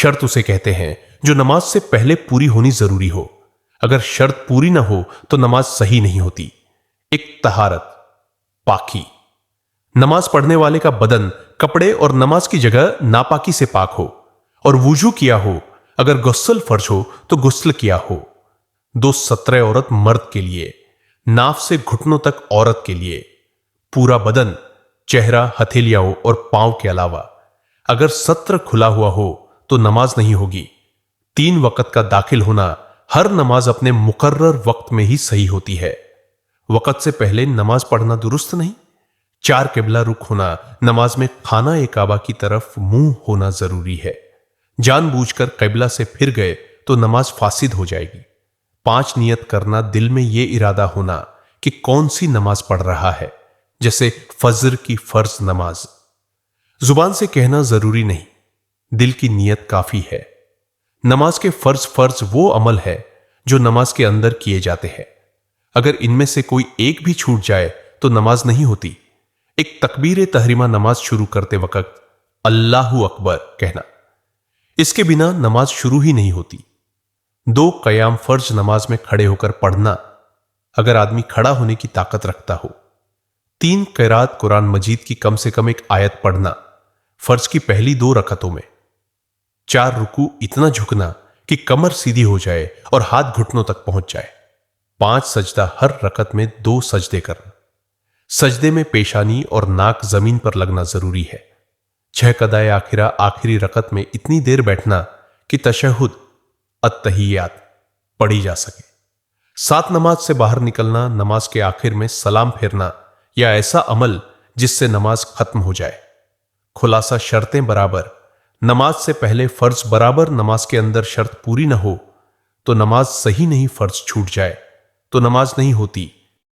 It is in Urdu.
شرط اسے کہتے ہیں جو نماز سے پہلے پوری ہونی ضروری ہو۔ اگر شرط پوری نہ ہو تو نماز صحیح نہیں ہوتی۔ ایک طہارت، پاکی، نماز پڑھنے والے کا بدن کپڑے اور نماز کی جگہ ناپاکی سے پاک ہو اور وضو کیا ہو۔ اگر غسل فرض ہو تو غسل کیا ہو۔ 2 سترے عورت مرد کے لیے، ناف سے گھٹنوں تک عورت کے لیے، پورا بدن، چہرہ، ہتھیلیاں اور پاؤں کے علاوہ۔ اگر ستر کھلا ہوا ہو تو نماز نہیں ہوگی۔ 3 وقت کا داخل ہونا، ہر نماز اپنے مقرر وقت میں ہی صحیح ہوتی ہے۔ وقت سے پہلے نماز پڑھنا درست نہیں۔ 4 قبلہ رخ ہونا، نماز میں خانہ کعبہ کی طرف منہ ہونا ضروری ہے۔ جان بوجھ کر قبلہ سے پھر گئے تو نماز فاسد ہو جائے گی۔ 5 نیت کرنا، دل میں یہ ارادہ ہونا کہ کون سی نماز پڑھ رہا ہے، جیسے فجر کی فرض نماز۔ زبان سے کہنا ضروری نہیں، دل کی نیت کافی ہے۔ نماز کے فرض وہ عمل ہے جو نماز کے اندر کیے جاتے ہیں۔ اگر ان میں سے کوئی ایک بھی چھوٹ جائے تو نماز نہیں ہوتی۔ ایک تکبیر تحریمہ نماز شروع کرتے وقت اللہ اکبر کہنا، اس کے بنا نماز شروع ہی نہیں ہوتی۔ 2 قیام فرض نماز میں کھڑے ہو کر پڑھنا، اگر آدمی کھڑا ہونے کی طاقت رکھتا ہو۔ 3 قرات قرآن مجید کی کم سے کم ایک آیت پڑھنا، فرض کی پہلی 2 رکعتوں میں۔ 4 رکوع اتنا جھکنا کہ کمر سیدھی ہو جائے اور ہاتھ گھٹنوں تک پہنچ جائے۔ 5 سجدہ، ہر رکعت میں 2 سجدے کرنا۔ سجدے میں پیشانی اور ناک زمین پر لگنا ضروری ہے۔ 6 قضائے آخرہ، آخری رکعت میں اتنی دیر بیٹھنا کہ تشہد، التحیات پڑھی جا سکے۔ 7 نماز سے باہر نکلنا، نماز کے آخر میں سلام پھیرنا یا ایسا عمل جس سے نماز ختم ہو جائے۔ خلاصہ، شرطیں برابر، نماز سے پہلے فرض برابر، نماز کے اندر شرط پوری نہ ہو تو نماز صحیح نہیں، فرض چھوٹ جائے تو نماز نہیں ہوتی۔